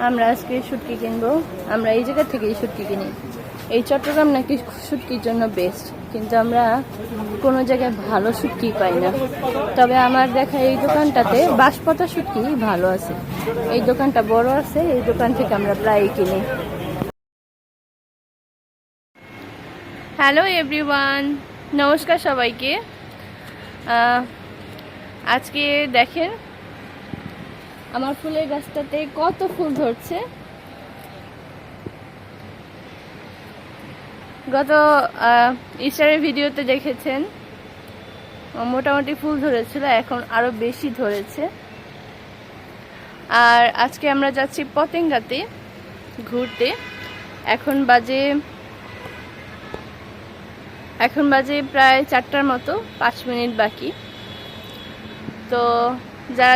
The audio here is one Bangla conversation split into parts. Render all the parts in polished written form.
আমরা আজকে শুটকি কিনবো। আমরা এই জায়গা থেকেই শুটকি কিনি। এই চট্টগ্রাম নাকি শুটকির জন্য বেস্ট, কিন্তু আমরা কোনো জায়গায় ভালো শুটকি পাই না। তবে আমার দেখা এই দোকানটাতে বাঁশপাতা শুটকি ভালো আছে। এই দোকানটা বড় আছে, এই দোকান থেকে আমরা প্রায় কিনি। হ্যালো এভরিওয়ান, নমস্কার সবাইকে। আজকে দেখেন আমার ফুলের গাছটাতে কত ফুল ধরছে। গত ইস্টারের ভিডিওতে দেখেছেন মোটামুটি ফুল ধরেছিল, এখন আরো বেশি ধরেছে। আর আজকে আমরা যাচ্ছি পতেঙ্গাতে ঘুরতে। এখন বাজে প্রায় 4টার মতো, 5 মিনিট বাকি। তো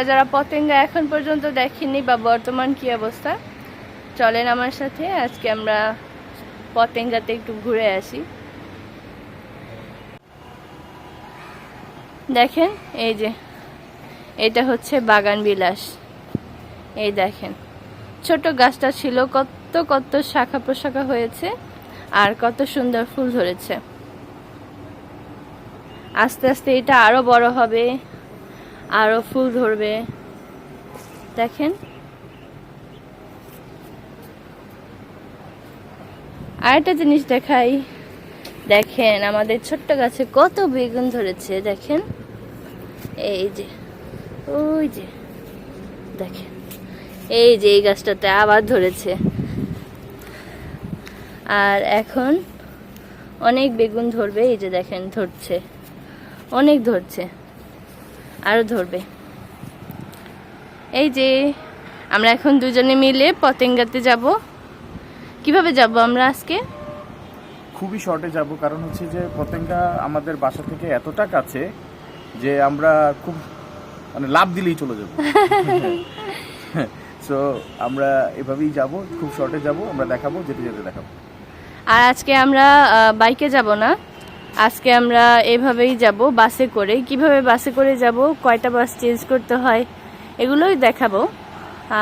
যারা পতেঙ্গা এখন পর্যন্ত দেখেননি বা বর্তমান কি অবস্থা, চলেন আমার সাথে আজকে আমরা পতেঙ্গাতে একটু ঘুরে আসি। দেখেন এই যে এটা হচ্ছে বাগান বিলাস। এই দেখেন ছোট গাছটা ছিল, কত শাখা প্রশাখা হয়েছে আর কত সুন্দর ফুল ধরেছে। আস্তে আস্তে এটা আরো বড় হবে, আরো ফুল ধরবে। দেখেন আরেকটা জিনিস দেখাই, দেখেন আমাদের ছোট্ট গাছে কত বেগুন ধরেছে। দেখেন এই যে, ওই যে দেখেন, এই যে এই গাছটাতে আবার ধরেছে। আর এখন অনেক বেগুন ধরবে। এই যে দেখেন ধরছে, অনেক ধরছে, আরো ধরবে। এই যে আমরা এখন দুজনে মিলে পতেঙ্গাতে যাব। কিভাবে যাব আমরা আজকে? খুবই শর্টে যাব, কারণ হচ্ছে যে পতেঙ্গা আমাদের বাসা থেকে এতটা কাছে যে আমরা খুব লাভ দিলেই চলে যাব। সো আমরা এভাবেই যাব, খুব শর্টে যাব, আমরা দেখাবো, যেতে যেতে দেখাবো। আর আজকে আমরা বাইকে যাব না, আজকে আমরা এভাবেই যাব, বাসে করে। কিভাবে বাসে করে যাব, কয়টা বাস চেঞ্জ করতে হয়, এগুলোই দেখাবো।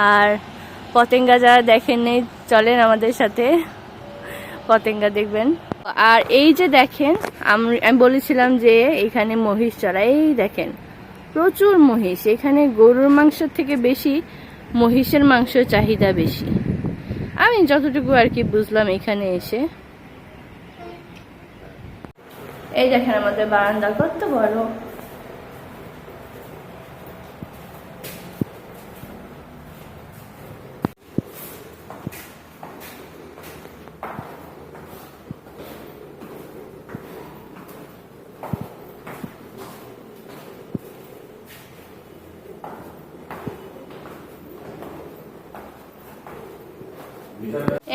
আর পতেঙ্গা যারা দেখেননি, চলেন আমাদের সাথে পতেঙ্গা দেখবেন। আর এই যে দেখেন, আমি বলেছিলাম যে এখানে মহিষ চড়ায়। এই দেখেন প্রচুর মহিষ। এখানে গরুর মাংস থেকে বেশি মহিষের মাংস চাহিদা বেশি, আমি যতটুকু আর কি বুঝলাম এখানে এসে। এই দেখেন আমাদের বারান্দা কত বড়।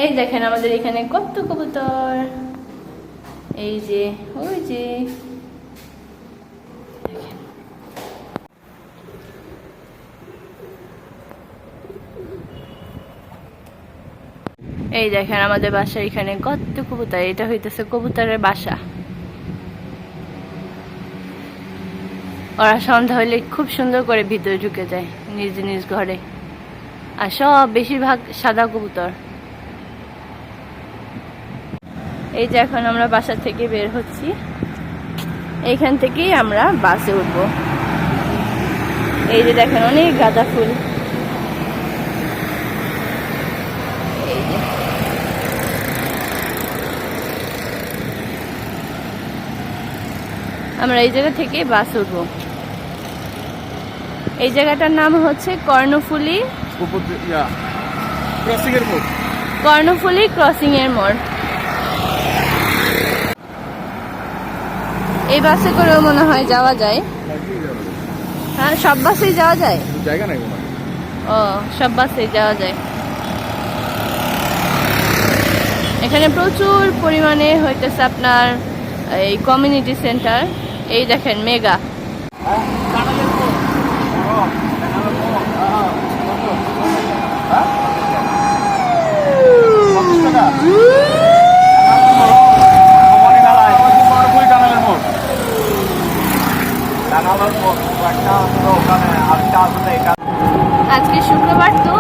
এই দেখেন আমাদের এখানে কত কবুতর। এই যে, ওই যে দেখেন। এই দেখেন আমাদের বাসার এখানে কত কবুতর। এটা হইতেছে কবুতরের বাসা। ওরা সন্ধ্যা হইলে খুব সুন্দর করে ভিতরে ঢুকে যায় নিজ নিজ ঘরে। আর সব বেশিরভাগ সাদা কবুতর। এই যে এখন আমরা বাসা থেকে বের হচ্ছি, এইখান থেকেই আমরা বাসে উঠবো। এই যে দেখেন অনেক গাঁদা ফুল। এই যে আমরা এই জায়গা থেকে বাস উঠবো। এই জায়গাটার নাম হচ্ছে কর্ণফুলী ক্রসিং এর মোড়। এই বাসে করেও মনে হয় যাওয়া যায়। হ্যাঁ, সব বাসেই যাওয়া যায়। জায়গা নাই, ও সব বাসেই যাওয়া যায়। এখানে প্রচুর পরিমাণে হইতেছে আপনার এই কমিউনিটি সেন্টার। এই দেখেন মেগা। আজকে শুক্রবার তো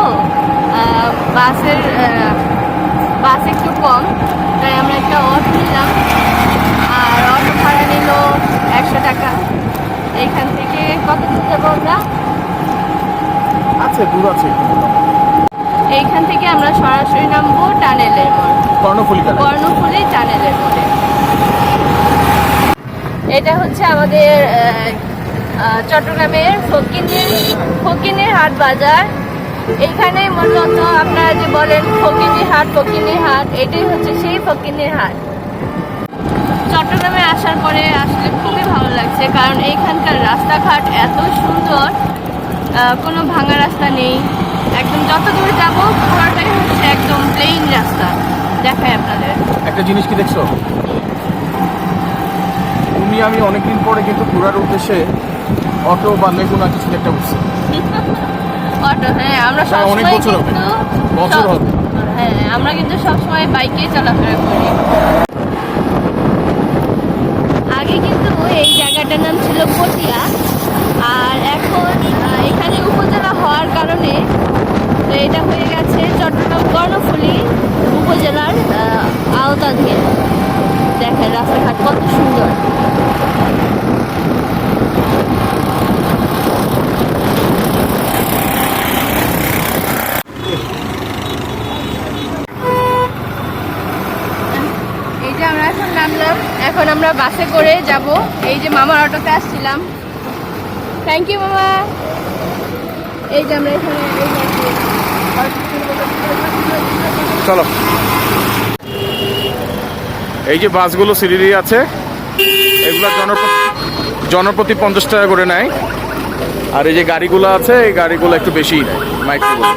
বাস একটু কম, তাই আমরা একটা অটো নিলাম। আর অটো ভাড়া নিল 100 টাকা। এইখান থেকে কত দূর যাবো আমরা? আছে, দূর আছে একটু মোটামুটি। এইখান থেকে আমরা সরাসরি নামবো টানেলের মোড়, কর্ণফুলী টানেলের মোড়ে। এটা হচ্ছে আমাদের চট্টগ্রামের ফকিনের হাট বাজার। এখানে মূলত আপনারা যে বলেন ফকিনের হাট, এটাই হচ্ছে সেই ফকিনের হাট। চট্টগ্রামে আসার পরে আসলে খুবই ভালো লাগছে, কারণ এইখানকার রাস্তাঘাট এত সুন্দর, কোনো ভাঙা রাস্তা নেই। একদম যত দূর যাবো পুরোটাই হচ্ছে একদম প্লেন রাস্তা। দেখাই আপনাদের একটা জিনিস কি দেখছো, তুমি আমি অনেকদিন পরে কিন্তু ঘোরার উদ্দেশ্যে অটো বা লেগুনা কিছু একটা উঠছে। অটো, হ্যাঁ আমরা অনেক সবসময় বছর হবে, কিন্তু বছর হবে। হ্যাঁ আমরা কিন্তু সবসময় বাইকে চলাফেরা করি। আগে কিন্তু এই জায়গাটার নাম ছিল পটিয়া, আর এখন এখানে উপজেলা হওয়ার কারণে তো এটা হয়ে গেছে চট্টগ্রাম কর্ণফুলী উপজেলার আওতাধীন। দেখেন রাস্তাঘাট কত সুন্দর। এই যে আমরা এখন নামলাম, এখন আমরা বাসে করে যাব। এই যে মামার অটোতে আসছিলাম। থ্যাংক ইউ মামা। এই যে আমরা এখানে চলো, এই যে বাসগুলো সিরিয়ালি আছে, এগুলো জনপ্রতি 50 টাকা করে নেয়। আর এই যে গাড়িগুলো আছে, এই গাড়িগুলো একটু বেশিই নেয়, মাইক্রোগুলো।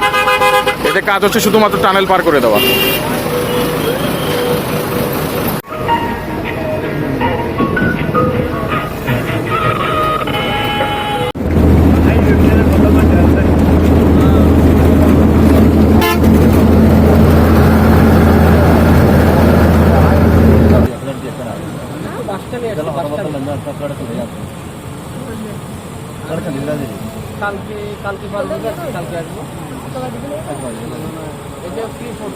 এতে কাজ হচ্ছে শুধুমাত্র টানেল পার করে দেওয়া। কালকে পারবো, কালকে আসবো। এটা ফ্রি ফোর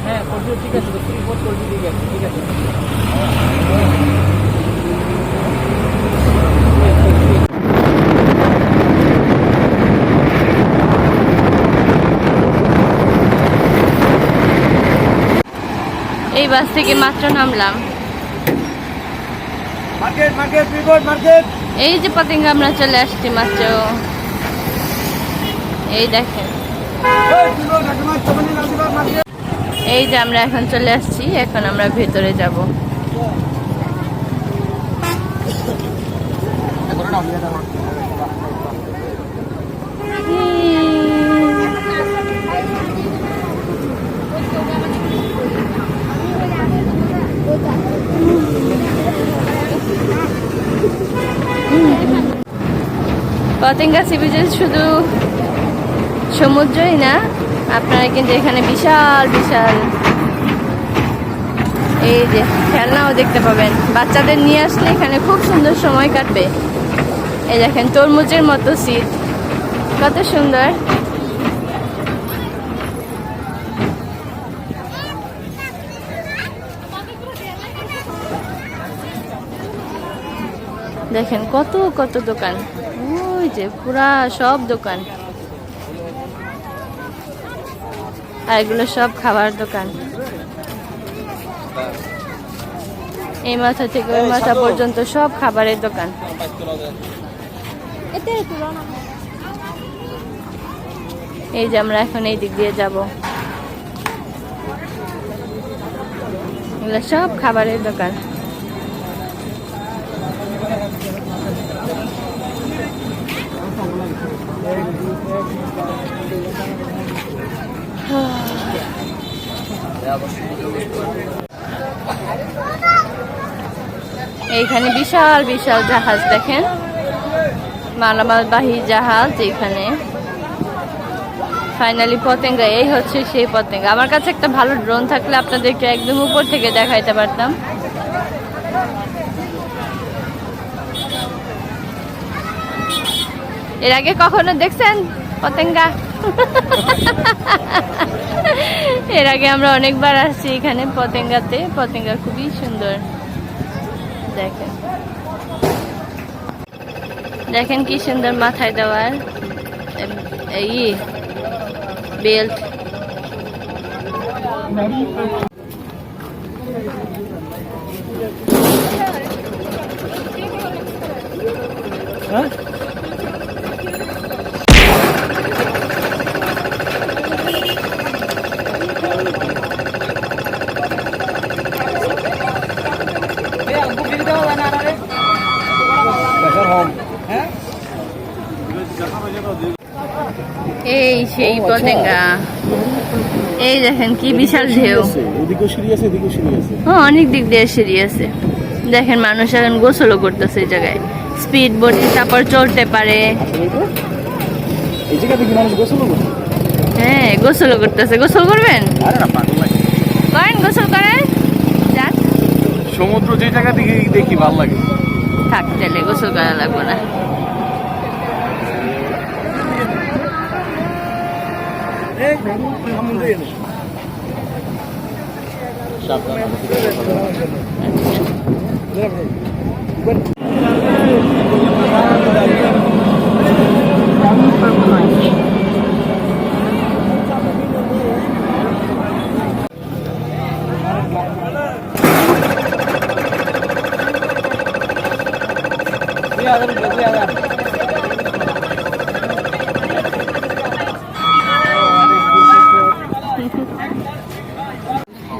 হ্যাঁ করবো, ঠিক আছে, তো ফ্রি ফোর করবি, ঠিক আছে, ঠিক আছে। এই বাস থেকে মাত্র নামলাম। এই যে পতেঙ্গা আমরা চলে আসছি মাত্র। এই দেখেন, এই যে আমরা এখন চলে আসছি, এখন আমরা ভেতরে যাব। পতেঙ্গা সি বিচে শুধু সমুদ্রই না, আপনারা কিন্তু এখানে বিশাল বিশাল এই যে খেলনাও দেখতে পাবেন। বাচ্চাদের নিয়ে আসলে এখানে খুব সুন্দর সময় কাটবে। এই দেখেন তরমুজের মতো সিট, কত সুন্দর। দেখেন কত কত দোকান, ওই যে পুরা সব দোকান, আর এগুলো সব খাবার দোকান। এই মাথা থেকে ওই মাথা পর্যন্ত সব খাবারের দোকান। এই যে আমরা এখন এই দিক দিয়ে যাব, এগুলো সব খাবারের দোকান। এইখানে বিশাল বিশাল জাহাজ দেখেন, মালামালবাহী জাহাজ। এখানে ফাইনালি পতেঙ্গা, এই হচ্ছে সেই পতেঙ্গা। আমার কাছে একটা ভালো ড্রোন থাকলে আপনাদেরকে একদম উপর থেকে দেখাইতে পারতাম। এর আগে কখনো দেখছেন পতেঙ্গা? এর আগে আমরা অনেকবার আসছি এখানে পতেঙ্গাতে। পতেঙ্গা খুবই সুন্দর। দেখেন দেখেন কি সুন্দর মাথায় দেওয়ার এই বেল্ট। হ্যাঁ এই সেই পতেঙ্গা। এই দেখেন কি বিশাল ঢেউ। হ্যাঁ অনেক দিক দিয়ে সিঁড়ি আছে। দেখেন মানুষ এখন গোসলও করতেছে এই জায়গায়। স্পিড বোটে তারপর চলতে পারে। হ্যাঁ গোসলও করতেছে। গোসল করবেন? করেন, গোসল করেন। যান, সমুদ্র যে জায়গা থেকে দেখি ভালো লাগে। থাক তাহলে গোসল করা লাগবে না।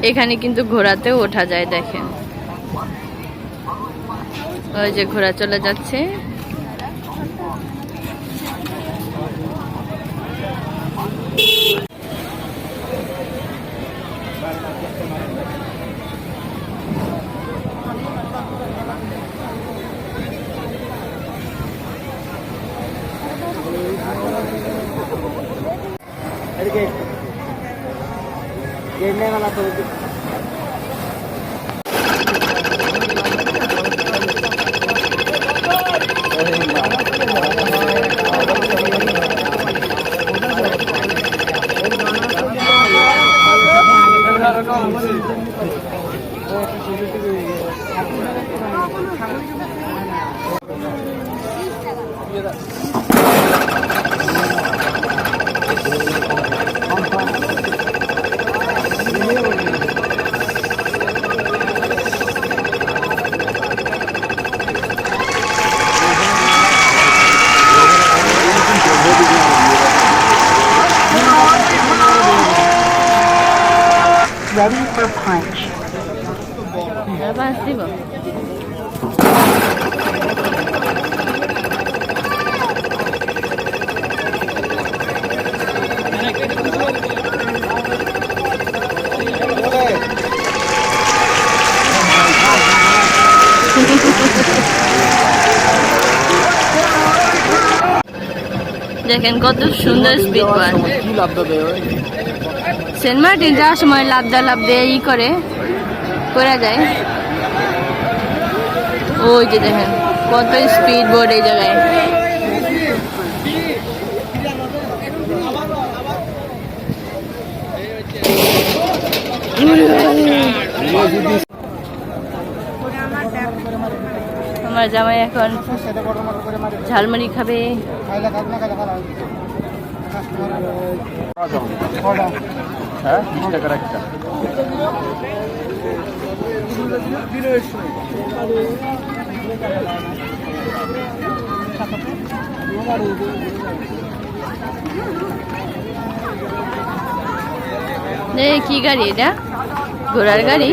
এখানে কিন্তু ঘোড়াতেও ওঠা যায়। দেখেন ওই যে ঘোড়া চলে যাচ্ছে। Ready for punch. দিব দেখেন কত সুন্দর স্পিড পান। সেন্ট মার্টিন যাওয়ার সময় লাভ দিয়ে ই করে যায়। ওই যে দেখেন কত স্পিড বোর্ড এই জায়গায়। আমার জামাই এখন ঝালমুড়ি খাবে। হ্যাঁ 20 টাকার একটা। কি গাড়ি এটা? ঘোড়ার গাড়ি।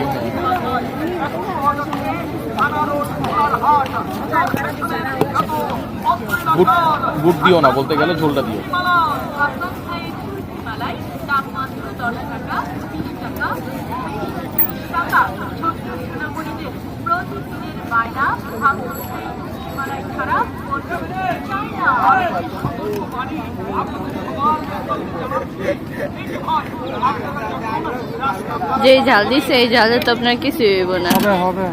বুট দিও না, বলতে গেলে ঝোলটা দিও। যে ঝাল দিছে এই ঝালে তো আপনার কিছু হইব না। হবে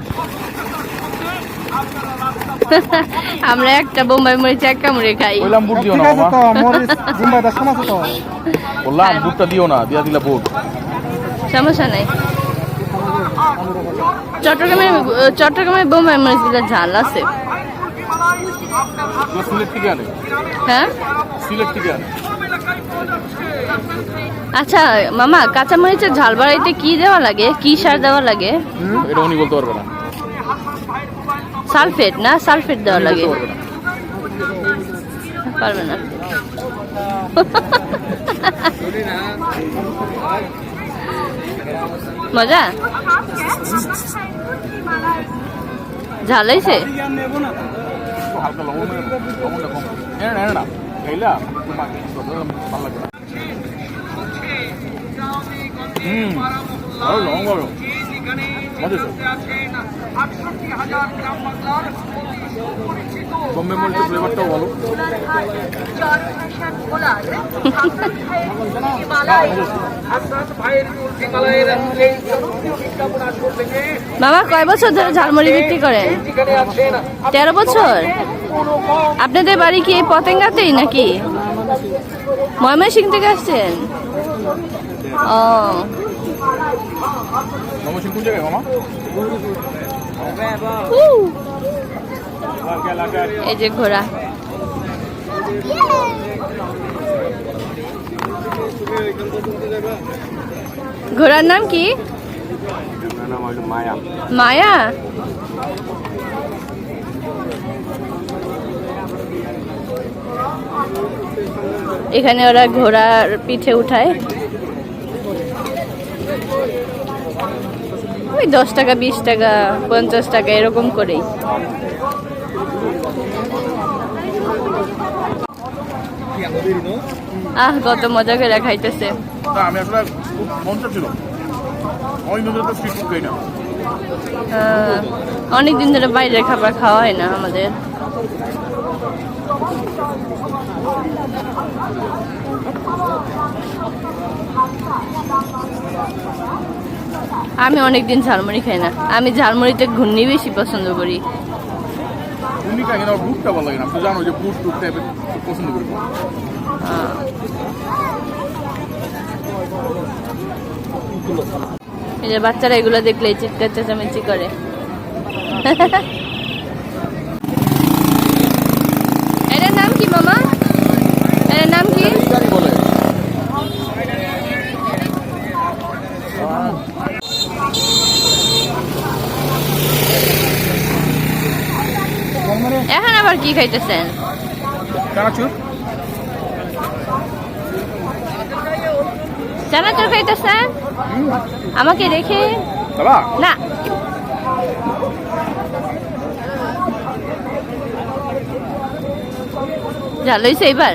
আমরা একটা বোম্বাই মরিচ এক কামড়ে খাই। বললাম বুট দিও ঠিক না আছে মামা, তো মরিচ জিম্বাই দাস আছে তো বললাম বুটটা দিও না, দিয়া দিলা বুট। সমস্যা নাই। চট্টগ্রামে বোম্বাই মরিচগুলো ঝাল আছে। এগুলো সিলেট থেকে আনে, হ্যাঁ সিলেট থেকে আনে। আচ্ছা মামা, কাঁচা মরিচের ঝাল বাড়াইতে কি দেওয়া লাগে, কি সার দেওয়া লাগে? এটা উনি বলতে পারবে না, সালফেট না, সালফেট দেওয়া লাগে? বলতে পারবে না। পারবে না। মজা ঝাল হয়েছে? হালকা লবণ মেরে দাও, লবণটা কম। এনে না খাইলা একটু মাখি, ভালো লাগবে না। ভালো লবণ ভালো মজা। বোম্বে মরিচের ফ্লেভারটাও ভালো। মামা কয় বছর ধরে ঝালমুড়ি বিক্রি করেন? 13 বছর। আপনাদের বাড়ি কি এই পতেঙ্গাতেই নাকি ময়মনসিংহ থেকে আসছেন? ও ময়মনসিংহ কোন জায়গায় মামা? এই যে ঘোড়া। ঘোড়ার নাম কি? মায়া। এখানে ওরা ঘোড়ার পিঠে উঠায়। ওই 10 টাকা, 20 টাকা, 50 টাকা এরকম করেই। কত মজা করে খাইতেছে। না আমি আসলে খুব মনটা ছিল, অনেক দিন ধরে স্ট্রিট ফুড খাই না। অনেকদিন ধরে বাইরের খাবার খাওয়া হয় না আমাদের। আমি অনেকদিন ঝালমুড়ি খাই না। আমি ঝালমুড়িতে ঘুগনি বেশি পছন্দ করি। উনি খাই না, বুটটা ভালো লাগে না। আপনি জানো যে বুট টুট টাইপের পছন্দ করি। এই যে বাচ্চারা এগুলো দেখলেই চিৎকার চেঁচামেচি করে। এটার নাম কি মামা? এটার নাম কি? বলে এখন আবার কি খাইতেছেন? চানাচুর। চানাচুর খাইতেছেন? আমাকে রেখে? বাবা না। ঝাল হয়েছে এবার?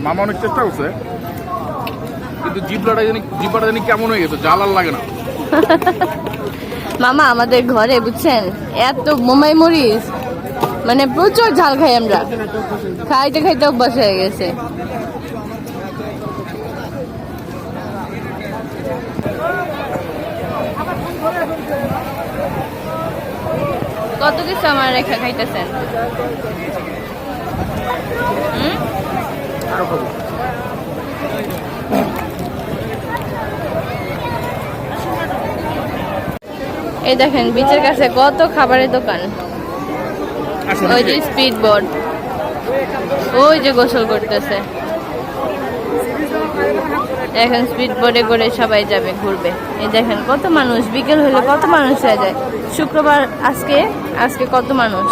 মামা অনেক চেষ্টা করছে, কিন্তু জিব্বাটা জানি কেমন হয়ে গেছে, জাল আর লাগে না। মামা আমাদের ঘরে বুঝছেন এত বোম্বাই মরিচ, মানে প্রচুর ঝাল খাই আমরা। খাইতে খাইতে অভ্যাস হয়ে গেছে। কত কিছু আমার রেখা খাইতেছেন। এই দেখেন বিচের কাছে কত খাবারের দোকান। ওই যে স্পিড বোট, ওই যে গোসল করতেছে। এখন স্পিড বোটে করে সবাই যাবে ঘুরবে। এই দেখেন কত মানুষ, বিকেল হলে কত মানুষ হয়ে যায়। শুক্রবার আজকে কত মানুষ।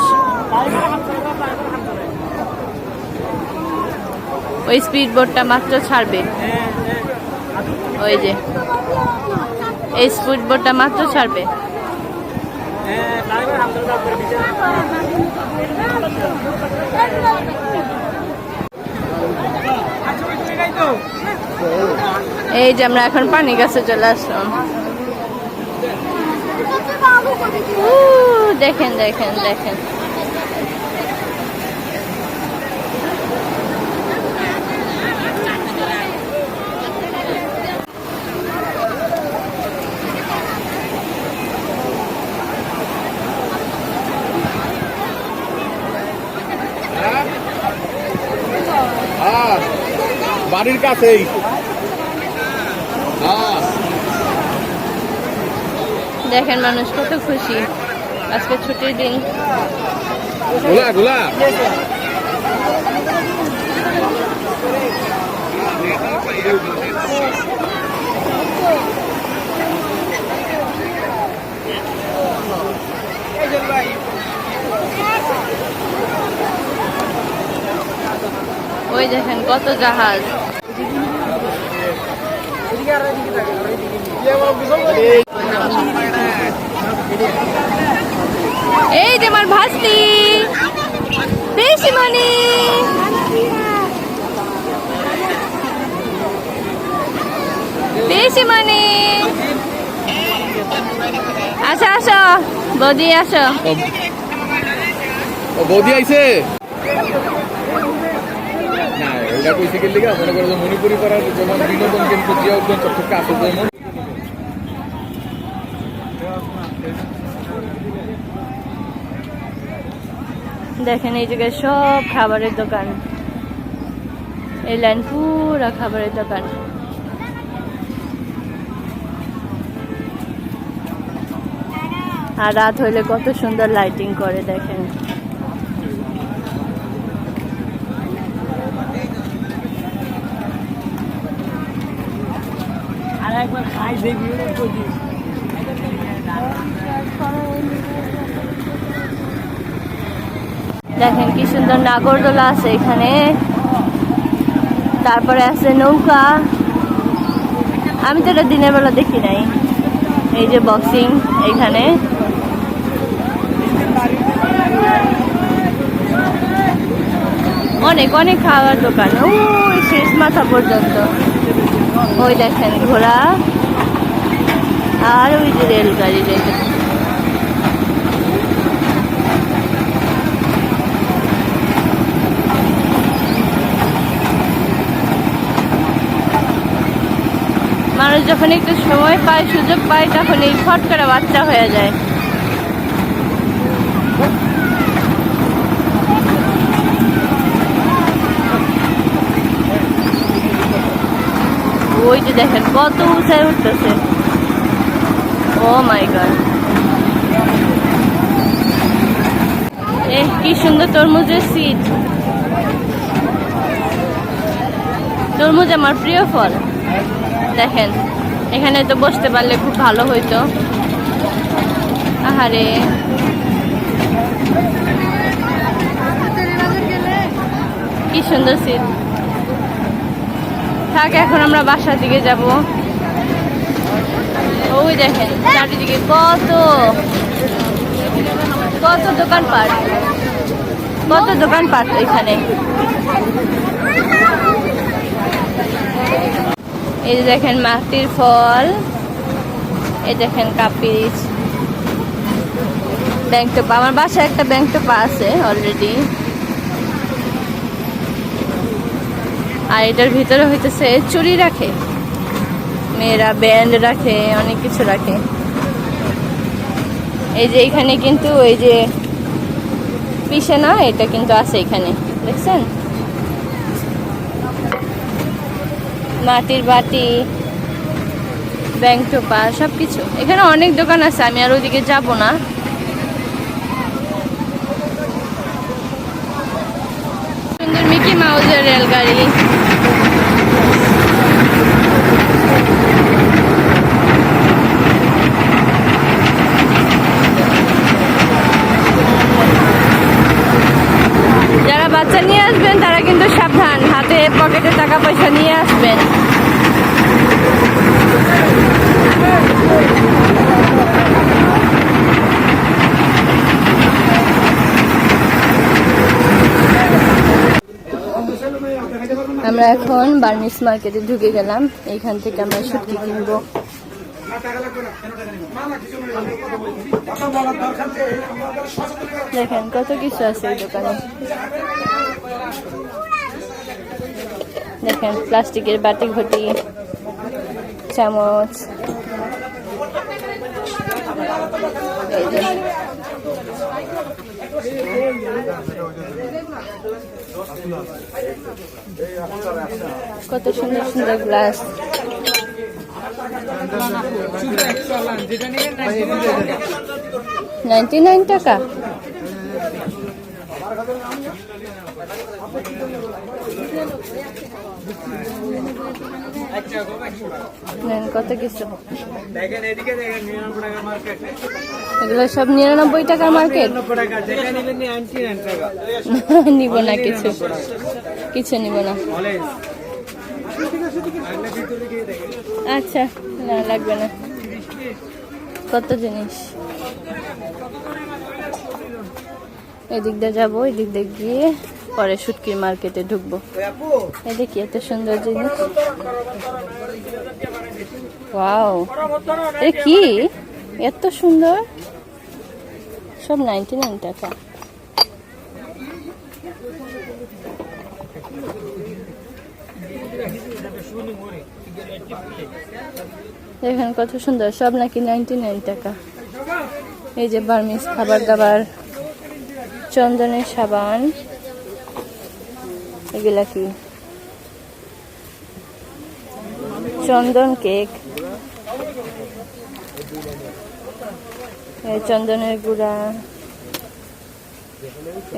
ওই স্পিড বোটটা মাত্র ছাড়বে, ওই যে এই স্পিড বোটটা মাত্র ছাড়বে। এই যে আমরা এখন পানি কাছে চলে আসলাম। দেখেন দেখেন দেখেন, বাড়ির কাছেই। দেখেন মানুষ কত খুশি, আজকে ছুটির দিন। গোলা গোলা ওই দেখেন কত জাহাজ। এই যে আমার ভাস্তি পিসিমণি, পিসিমণি আসো আসো, বৌদি আসো। বৌদি আইছে না, ওটা কইছে কি লিগা মনে করো যে মণিপুরি করার যেমন বিনোদন কেন্দ্র জিয়া উদ্যান চট্টগ্রামে আছে যেমন। দেখেন এই জায়গায় সব খাবারের দোকান, এই লাইন পুরা খাবারের দোকান। আর রাত হইলে কত সুন্দর লাইটিং করে দেখেন। আর একবার খাই দেখবি দেখেন কি সুন্দর নাগরদোলা আছে এখানে, তারপরে আছে নৌকা। আমি তো এটা দিনের বেলা দেখি নাই। এই যে বক্সিং এখানে, অনেক অনেক খাওয়ার দোকান ওই শেষ মাথা পর্যন্ত। ওই দেখেন ঘোড়া, আর ওই যে রেলগাড়ি দেখেন। মানুষ যখন একটু সময় পায়, সুযোগ পায়, তখন এই ফট করে বাচ্চা হয়ে যায়। ওই যে দেখেন কত উঁচায় উঠতেছে। ও মাই গড, কি সুন্দর তরমুজের সিড। তরমুজ আমার প্রিয় ফল। দেখেন এখানে তো বসতে পারলে খুব ভালো হইতো। আহারে কি সুন্দর সিট। থাক, এখন আমরা বাসার দিকে যাব। ওই দেখেন চারিদিকে কত কত দোকানপাট, কত দোকানপাট এখানে। এই যে দেখেন মাটির ফল, এই দেখেন কাপিস, ব্যাংকটোপা। আমার বাসায় একটা ব্যাংকটোপা আছে অলরেডি। আর এটার ভিতরে হইতেছে চুড়ি রাখে, মেয়েরা ব্যান্ড রাখে, অনেক কিছু রাখে। এই যে এখানে কিন্তু ওই যে পিসে না, এটা কিন্তু আছে এখানে, দেখছেন মাটির বাটি, ব্যাংকটোপা সবকিছু। এখানে অনেক দোকান আছে, আমি আর ওইদিকে যাব না। সুন্দর মিকি মাউসের রেলগাড়ি। যারা বাচ্চা নিয়ে আসবেন তারা কিন্তু সাবধান, হাতে পকেটে টাকা পয়সা নিয়ে আসবেন। আমরা এখন বার্মিস মার্কেটে ঢুকে গেলাম। এইখান থেকে আমরা শুটকি কিনবো। দেখেন কত কিছু আছে এই দোকানে। দেখেন প্লাস্টিকের বাটি ঘটি, চামচ, এই যে কত সুন্দর সুন্দর গ্লাস। যেটা নেবেন 99 টাকা। নেন কত কিছু। দেখেন এদিকে দেখেন 99 টাকা মার্কেট, এগুলো সব 99 টাকার মার্কেট। 99 টাকা, যেটা নেবেন 99 টাকা। নিব না কিছু, কিছু নিব না। কলেজ আগে ভিতরে গিয়ে দেখেন। আচ্ছা, না লাগবে না। কত জিনিস। এদিক দিয়ে যাবো, এদিক দিয়ে গিয়ে পরে শুটকির মার্কেটে ঢুকবো। এই দেখি এত সুন্দর জিনিস। ওয়াও, এ কি এত সুন্দর, সব 99 টাকা। দেখেন কত সুন্দর, সব নাকি 99 টাকা। এই যে বার্মিজ খাবার দাবার, চন্দনের সাবান, এগুলা কি চন্দন কেক, এই চন্দনের গুঁড়া,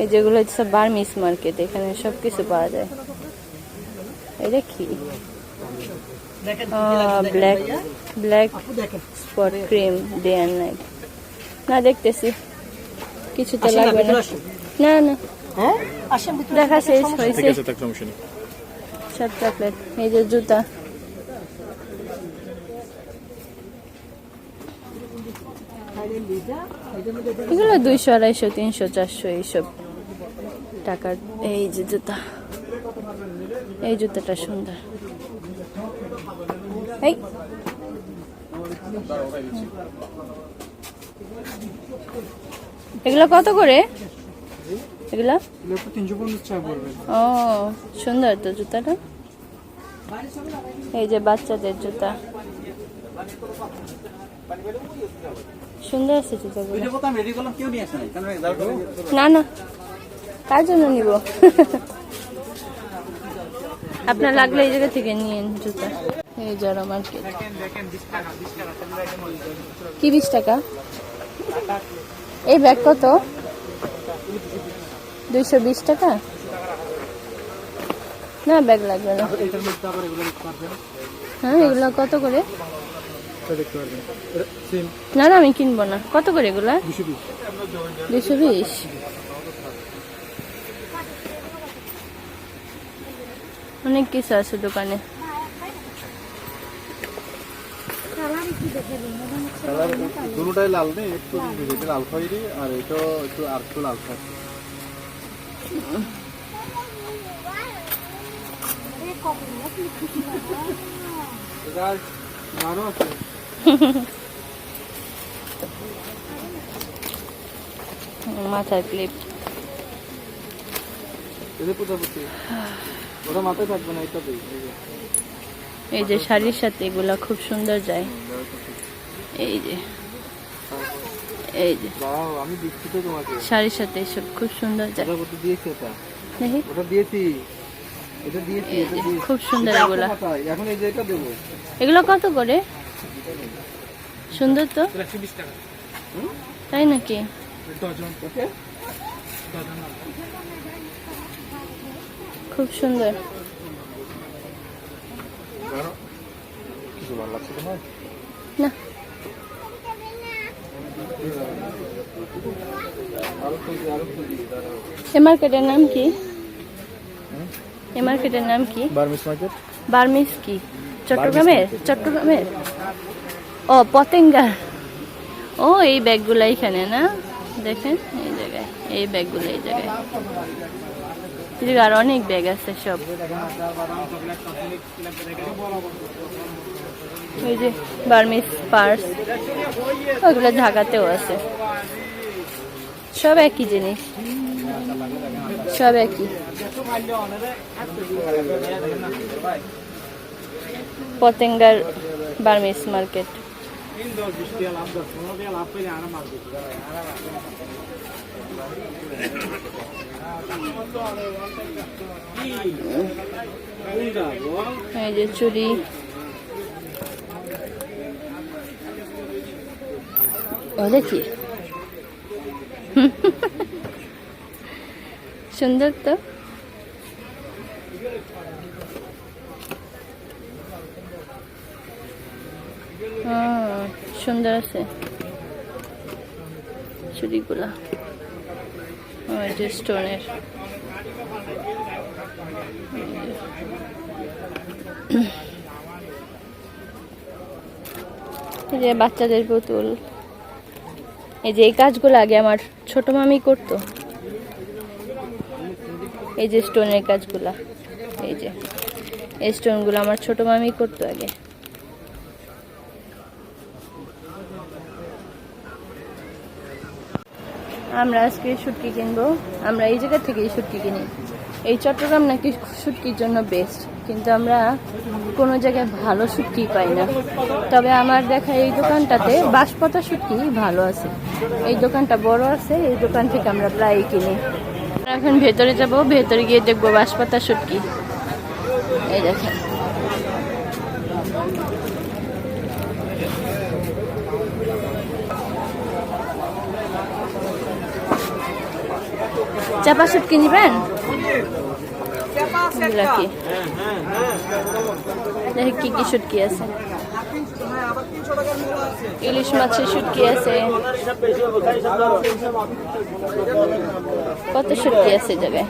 এই যেগুলো সব বার্মিজ মার্কেট, এখানে সবকিছু পাওয়া যায়। এটা কি black black spot cream day and night. না দেখতেছি, কিছু তো লাগবে না। না না, দেখা শেষ হয়েছে। সব চকলেট। এই যে জুতা, এগুলো 200, 250, 300, 400 এইসব টাকার। এই যে জুতা, এই জুতাটা সুন্দর। এই এগুলো কত করে? এগুলো 350 টাকা পড়বে। ও সুন্দর তো জুতাটা। এই যে বাচ্চাদের জুতা, সুন্দর আছে জুতাগুলো। না না, কার জন্য নিব? আপনার লাগলে এই জায়গা থেকে নিয়েন জুতা। এই যারা মার্কেট, কি 20 টাকা? এই ব্যাগ কত? 220 টাকা। না ব্যাগ লাগবে না। হ্যাঁ, এগুলো কত করে? না না, আমি কিনবো না। কত করে এগুলা? 220। অনেক কিছু আছে দোকানে। দুটোটাই লাল নেই, একটু লাল খয়েরি আর এটা একটু আর একটু লাল থাকে। মাথার ক্লিপ, ওটা মাথায় থাকবে না, এটা এই যে শাড়ির সাথে এগুলা খুব সুন্দর যায়। এই যে এই যে আমি দিচ্ছি তো তোমাকে, শাড়ির সাথে এসব খুব সুন্দর যায়। ওটা দিয়েছি, এটা দেখি, ওটা দিয়েছি, এটা দিয়েছি, এই যে খুব সুন্দর এগুলা। এখন এই যে এটা দেবো। এগুলো কত করে? সুন্দর তো, 120 টাকা তাই নাকি? ডজন। খুব সুন্দর। কিছু ভালো লাগছে তোমার? না, এ মার্কেটের নাম কি? এ মার্কেটের নাম কি? Burmese market. বার্মিজ কি চট্টগ্রামের? চট্টগ্রামের, ও পতেঙ্গার। ও এই ব্যাগগুলো এখানে না, দেখেন এই জায়গায়, এই ব্যাগগুলো এই জায়গায়। আর অনেক ব্যাগ আছে সব। এই যে বার্মিজ পার্স, ওগুলো ঢাকাতেও আছে। সব একই জিনিস, সব একই। পতেঙ্গার বার্মিজ মার্কেট। এই যে চুড়ি, দেখি সুন্দর তো। সুন্দর আছে চুড়িগুলা, স্টোনের। এই যে বাচ্চাদের পুতুল, এই যে এই কাজগুলো আগে আমার ছোট মামি করতো। এই যে স্টোনের কাজগুলা, এই যে এই স্টোনগুলো আমার ছোট মামি করতো আগে। আমরা আজকে শুটকি কিনবো। আমরা এই জায়গা থেকেই শুটকি কিনি। এই চট্টগ্রাম নাকি শুটকির জন্য বেস্ট, কিন্তু আমরা কোনো জায়গায় ভালো শুটকি পাই না। তবে আমার দেখা এই দোকানটাতে বাঁশপাতা শুটকি ভালো আছে। এই দোকানটা বড় আছে, এই দোকান থেকে আমরা প্রায়ই কিনি। আমরা এখন ভেতরে যাব, ভেতরে গিয়ে দেখবো বাঁশপাতা শুটকি। এই দেখেন, চাপা শুটকি নিবেন? কি দেখি কি কি শুটকি আছে। ইলিশ মাছের শুটকি আছে, কত শুটকি আছে জায়গায়।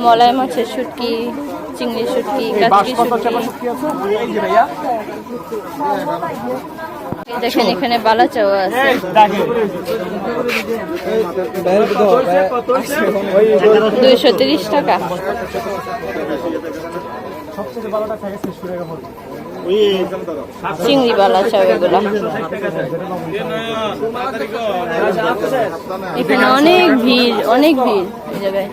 মলাই মাছের শুটকি, চিংড়ি শুটকি, কাচকি শুটকি। দেখেন এখানে বালা চাও আছে। 230 টাকা। চিংড়ি বালা চাও এগুলা। এখানে অনেক ভিড়, অনেক ভিড় এই জায়গায়।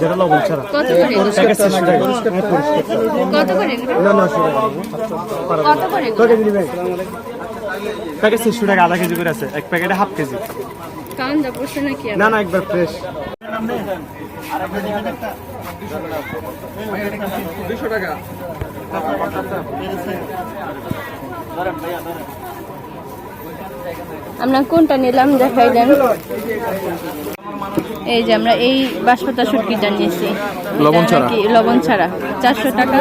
যেটা লবণ ছাড়া প্যাকেট 600 টাকা, আধা কেজি করে আছে। এক প্যাকেটে হাফ কেজি। না না, একবার ফ্রেশ। 200 টাকা। আমরা কোনটা নিলাম দেখাই দেন। এই যে আমরা এই বাঁশপাতা শুটকিটা নিয়েছি, লবণ ছাড়া। লবণ ছাড়া 400 টাকা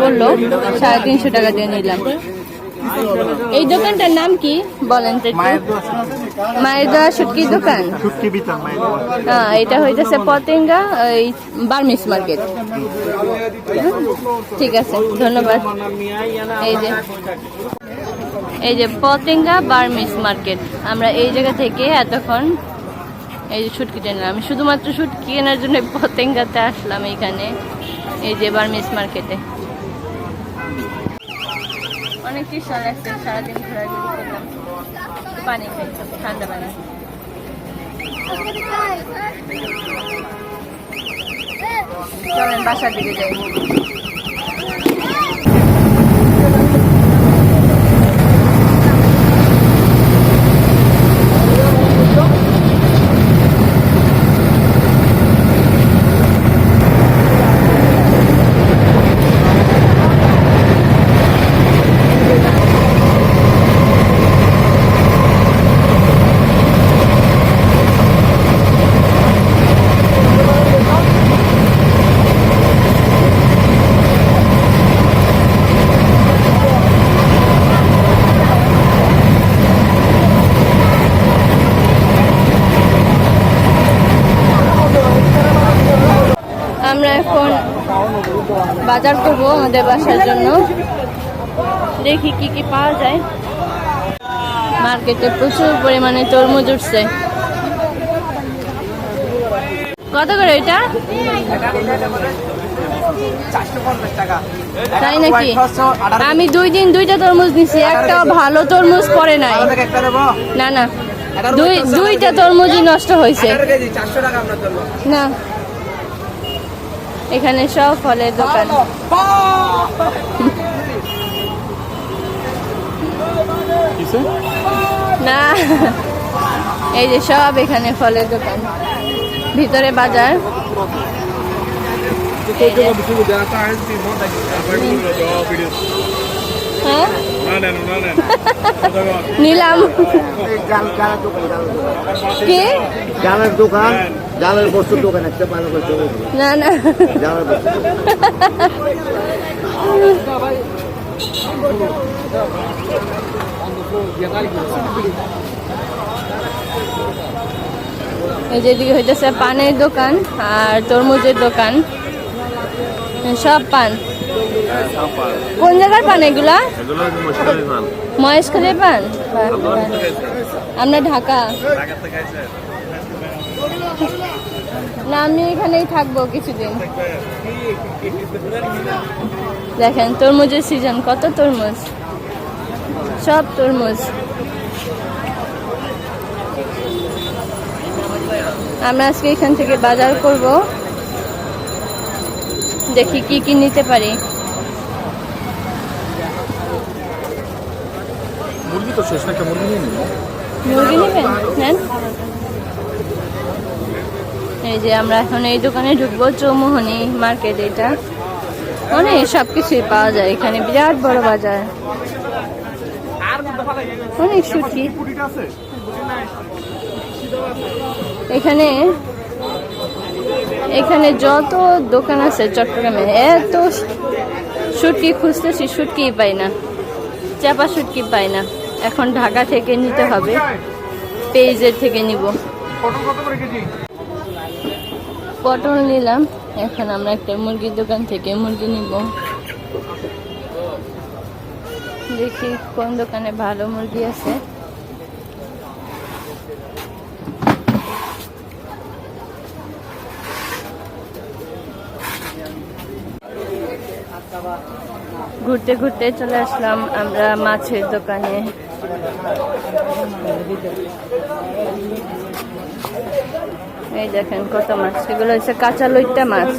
বললো, 350 টাকা দিয়ে নিলাম। এই দোকানটার নাম কি বলেন তো? মায়ের দোয়া শুটকির দোকান। হ্যাঁ, এটা হইতেছে পতেঙ্গা এই বার্মিস মার্কেট। ঠিক আছে, ধন্যবাদ। এই যে পতেঙ্গা বার্মিস মার্কেট। আমরা এই জায়গা থেকে এতক্ষণ এই যে শুটকিটা নিলাম। আমি শুধুমাত্র শুটকি কেনার জন্য পতেঙ্গাতে আসলাম এইখানে, এই যে বার্মিস মার্কেটে। অনেক তৃষ্ণা লাগছে, সারাদিন ঘোরাঘুরি করলাম। পানি খাই, ঠান্ডা পানি। চলেন বাসার দিকে যাই। আমরা এখন বাজার করব আমাদের বাসার জন্য। দেখি কি কি পাওয়া যায়। মার্কেটে প্রচুর পরিমাণে তরমুজ উঠছে। কত করে এটা? তাই নাকি? আমি 2 দিন 2টা তরমুজ নিছি, একটাও ভালো তরমুজ পড়ে নাই। না না, দুইটা তরমুজই নষ্ট হয়েছে। না, এখানে সব ফলের দোকান। না, এই যে সব এখানে ফলের দোকান, ভিতরে বাজার। হ্যাঁ নিলাম। কি জালের দোকান, জালের বস্তুর দোকান একটা ভালো করতে হবে। না না, জালের বস্তু এই যেদিকে হইতেছে পানের দোকান আর তরমুজের দোকান, সব পান। কোন জায়গার পান এগুলা? মহেশখালীর পান। আমরা ঢাকা। না, আমি এখানেই থাকবো কিছুদিন। দেখেন তরমুজের সিজন, কত তরমুজ, সব তরমুজ। আমরা আজকে এখান থেকে বাজার করব, দেখি কি কি নিতে পারি। মুরগি তো শেষ, একটা মুরগি নিয়ে নিন। মুরগি নেবেন? নেন। এই যে আমরা এখন এই দোকানে ঢুকবো, চৌমোহনী মার্কেট। এটা অনেক সবকিছুই পাওয়া যায় এখানে, বিরাট বড় বাজার, অনেক শুটকি। এখানে এখানে যত দোকান আছে চট্টগ্রামে, এত শুটকি খুঁজতেছি, শুটকি পাই না, চাপা শুটকি পাই না। এখন ঢাকা থেকে নিতে হবে, পেজের থেকে নিব। পটল নিলাম। এখন আমরা একটা মুরগির দোকান থেকে মুরগি নিব। দেখি কোন দোকানে ভালো মুরগি আছে। ঘুরতে ঘুরতে চলে আসলাম আমরা মাছের দোকানে। এই দেখেন কত মাছ, এগুলো হচ্ছে কাঁচা লইট্টা মাছ।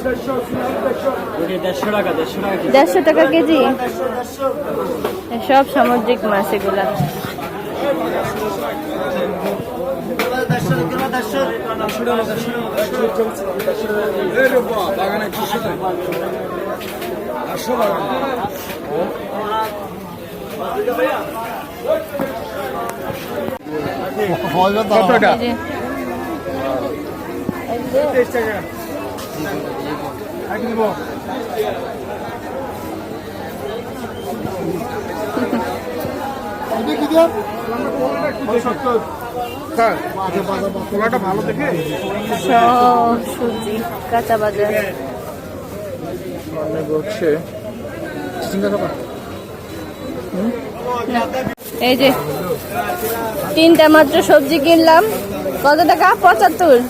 150 টাকা কেজি। সব সামুদ্রিক মাছ এগুলা। ভালো দেখে সব সবজি কাঁচা বাজার। হচ্ছে এই যে 3টা মাত্র সবজি কিনলাম। কত টাকা? 75।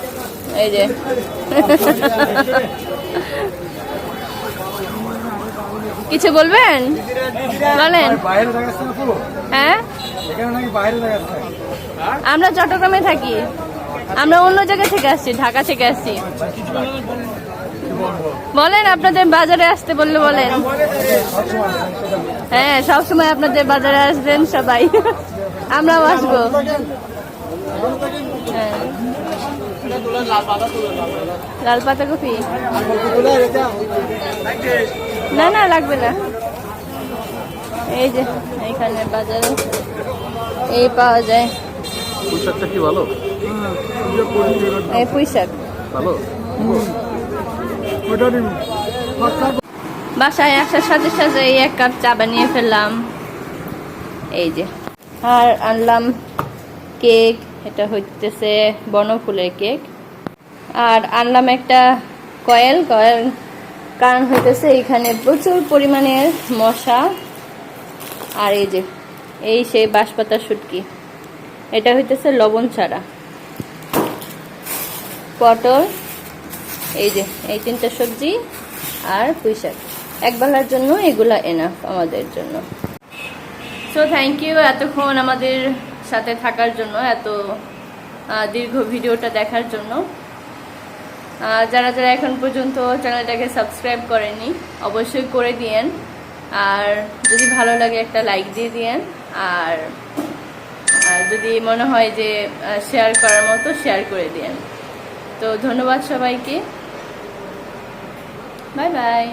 এই যে কিছু বলবেন? বলেন। হ্যাঁ, আমরা চট্টগ্রামে থাকি। আমরা অন্য জায়গা থেকে আসছি, ঢাকা থেকে আসছি। বলেন, আপনাদের বাজারে আসতে বললে বলেন। হ্যাঁ, সবসময় আপনাদের বাজারে আসবেন সবাই, আমরাও আসবো। হ্যাঁ, লাল পাতা কপি না না লাগবে না। এই যে এইখানে বাজারে এই পাওয়া যায়। পুঁইশাকটা কি ভালো? এই পুঁইশাক ভালো। বাসায় আসার সাথে সাথে এই 1 কাপ চা বানিয়ে ফেললাম। এই যে, আর আনলাম কেক, এটা হইতেছে বনফুলের কেক। আর আনলাম একটা কয়েল কয়েল কারণ হইতেছে এখানে প্রচুর পরিমাণের মশা। আর এই যে এই সেই বাঁশপাতা শুটকি, এটা হইতেছে লবণ ছাড়া। পটল, এই যে এই 3টা সবজি আর পুঁইশাক, একবেলার জন্য এগুলা এনাফ আমাদের জন্য। সো থ্যাংক ইউ এতক্ষণ আমাদের সাথে থাকার জন্য, এত দীর্ঘ ভিডিওটা দেখার জন্য। যারা যারা এখন পর্যন্ত চ্যানেলটাকে সাবস্ক্রাইব করেনি অবশ্যই করে দিয়েন, আর যদি ভালো লাগে একটা লাইক দিয়ে দিয়েন, আর যদি মনে হয় যে শেয়ার করার মতো শেয়ার করে দিয়েন। তো ধন্যবাদ সবাইকে, বাই বাই।